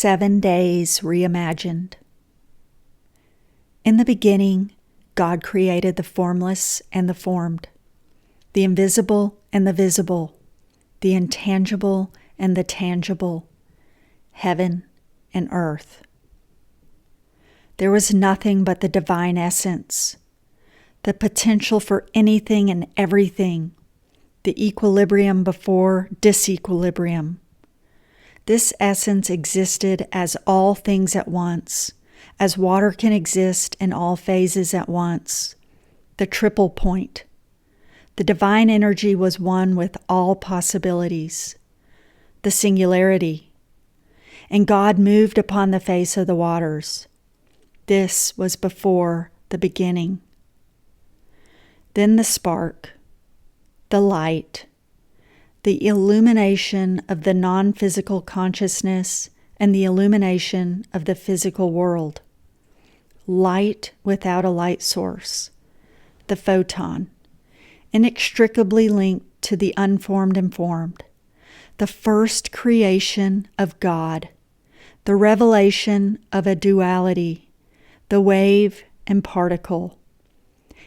7 Days Reimagined. In the beginning, God created the formless and the formed, the invisible and the visible, the intangible and the tangible, heaven and earth. There was nothing but the divine essence, the potential for anything and everything, the equilibrium before disequilibrium. This essence existed as all things at once, as water can exist in all phases at once. The triple point. The divine energy was one with all possibilities. The singularity. And God moved upon the face of the waters. This was before the beginning. Then the spark, the light, the illumination of the non-physical consciousness and the illumination of the physical world. Light without a light source, the photon, inextricably linked to the unformed and formed, the first creation of God, the revelation of a duality, the wave and particle.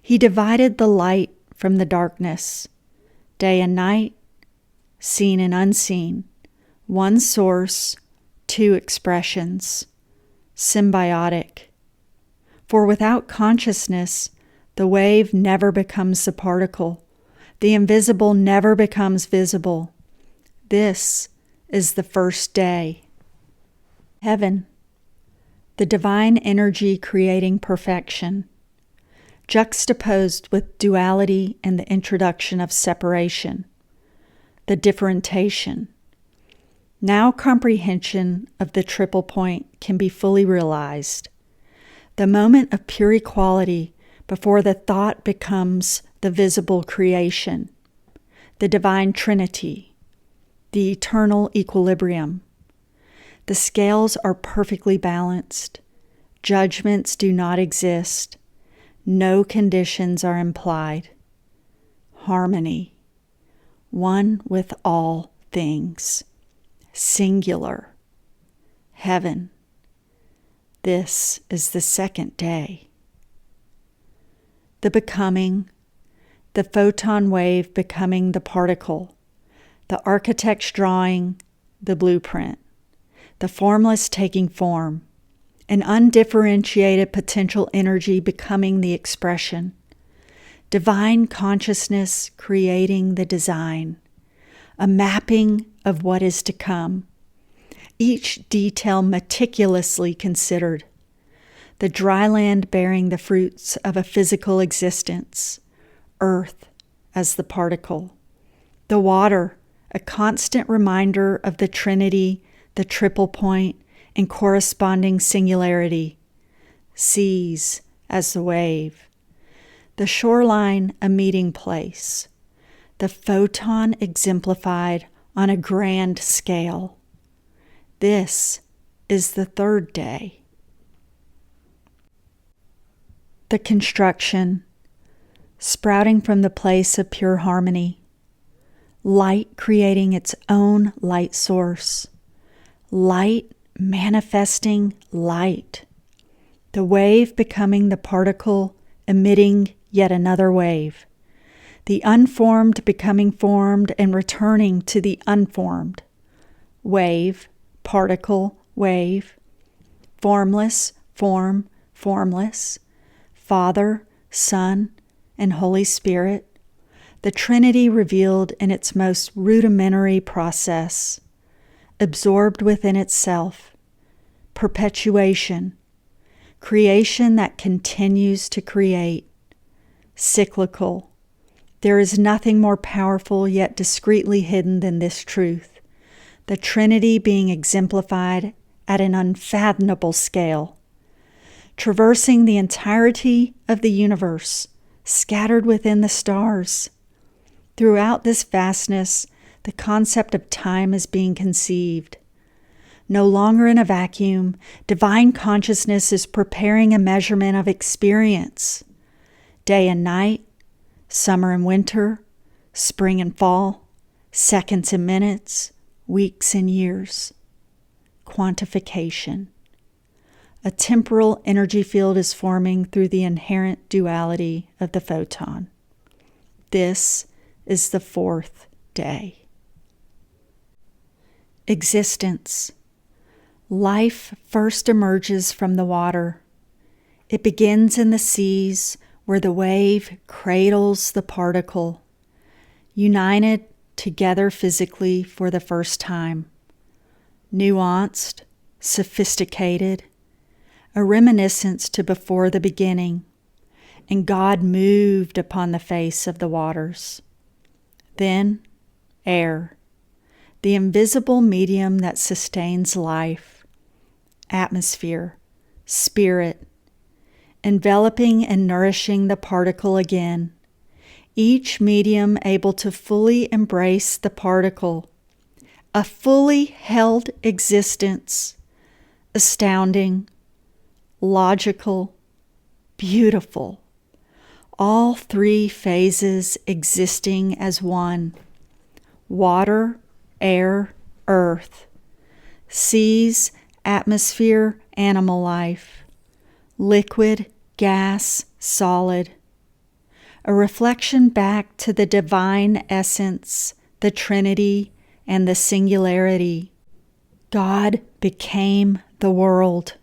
He divided the light from the darkness, day and night, seen and unseen, one source, two expressions, symbiotic. For without consciousness, the wave never becomes the particle. The invisible never becomes visible. This is the first day. Heaven, the divine energy creating perfection, juxtaposed with duality and the introduction of separation. The differentiation. Now comprehension of the triple point can be fully realized. The moment of pure equality before the thought becomes the visible creation. The divine trinity. The eternal equilibrium. The scales are perfectly balanced. Judgments do not exist. No conditions are implied. Harmony. One with all things, singular, heaven. This is the second day. The becoming, the photon wave becoming the particle, the architect's drawing, the blueprint, the formless taking form, an undifferentiated potential energy becoming the expression. Divine consciousness creating the design, a mapping of what is to come, each detail meticulously considered, the dry land bearing the fruits of a physical existence, earth as the particle, the water, a constant reminder of the trinity, the triple point, and corresponding singularity, seas as the wave, the shoreline a meeting place, the photon exemplified on a grand scale. This is the third day. The construction, sprouting from the place of pure harmony, light creating its own light source, light manifesting light, the wave becoming the particle emitting yet another wave, the unformed becoming formed and returning to the unformed, wave, particle, wave, formless, form, formless, Father, Son, and Holy Spirit, the Trinity revealed in its most rudimentary process, absorbed within itself, perpetuation, creation that continues to create, cyclical. There is nothing more powerful yet discreetly hidden than this truth, the Trinity being exemplified at an unfathomable scale, traversing the entirety of the universe, scattered within the stars. Throughout this vastness, the concept of time is being conceived. No longer in a vacuum, divine consciousness is preparing a measurement of experience. Day and night, summer and winter, spring and fall, seconds and minutes, weeks and years. quantification. A temporal energy field is forming through the inherent duality of the photon. This is the fourth day. Existence. Life first emerges from the water. It begins in the seas where the wave cradles the particle, united together physically for the first time. Nuanced, sophisticated, a reminiscence to before the beginning, and God moved upon the face of the waters. Then, air, the invisible medium that sustains life, atmosphere, spirit, enveloping and nourishing the particle again, each medium able to fully embrace the particle, a fully held existence, astounding, logical, beautiful, all three phases existing as one: water, air, earth, seas, atmosphere, animal life, liquid, gas, solid, a reflection back to the divine essence, the Trinity, and the singularity. God became the world,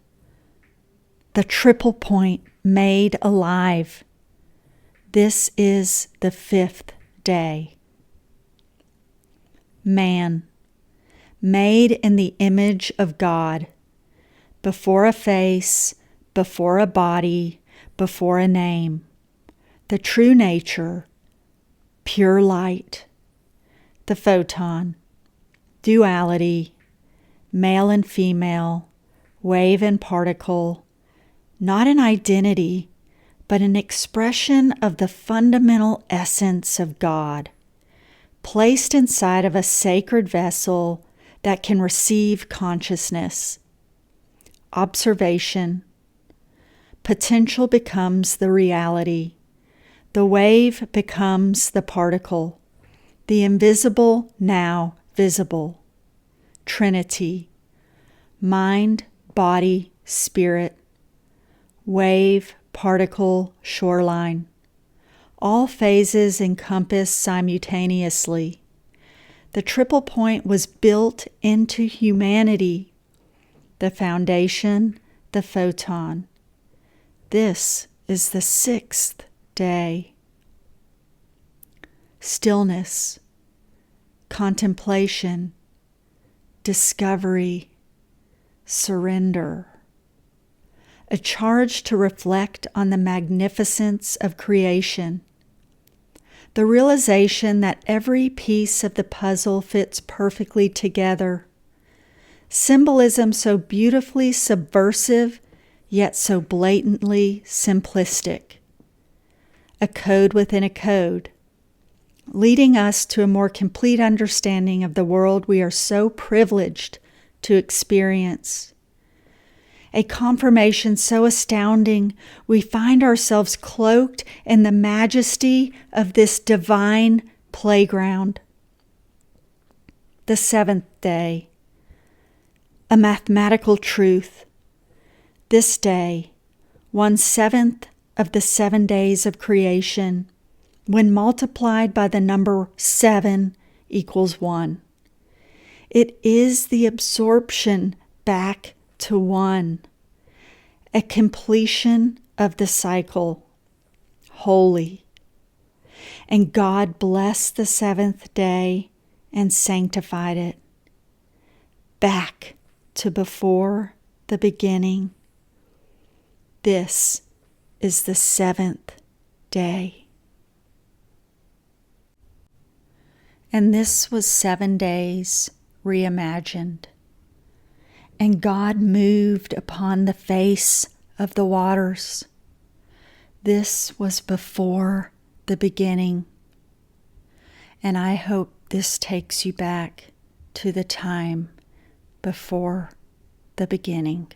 the triple point made alive. This is the fifth day. Man, made in the image of God, before a face, before a body, before a name, the true nature, pure light, the photon, duality, male and female, wave and particle, not an identity, but an expression of the fundamental essence of God, placed inside of a sacred vessel that can receive consciousness. Observation. Potential becomes the reality. The wave becomes the particle. The invisible now visible. Trinity. Mind, body, spirit. Wave, particle, shoreline. All phases encompassed simultaneously. The triple point was built into humanity. The foundation, the photon. This is the sixth day. Stillness, contemplation, discovery, surrender. A charge to reflect on the magnificence of creation. The realization that every piece of the puzzle fits perfectly together. Symbolism so beautifully subversive, yet so blatantly simplistic. A code within a code, leading us to a more complete understanding of the world we are so privileged to experience. A confirmation so astounding, we find ourselves cloaked in the majesty of this divine playground. The seventh day. A mathematical truth. This day, 1/7 of the 7 days of creation, when multiplied by the number 7 equals 1. It is the absorption back to one, a completion of the cycle, holy. And God blessed the seventh day and sanctified it, back to before the beginning. This is the seventh day. And this was 7 days reimagined. And God moved upon the face of the waters. This was before the beginning. And I hope this takes you back to the time before the beginning.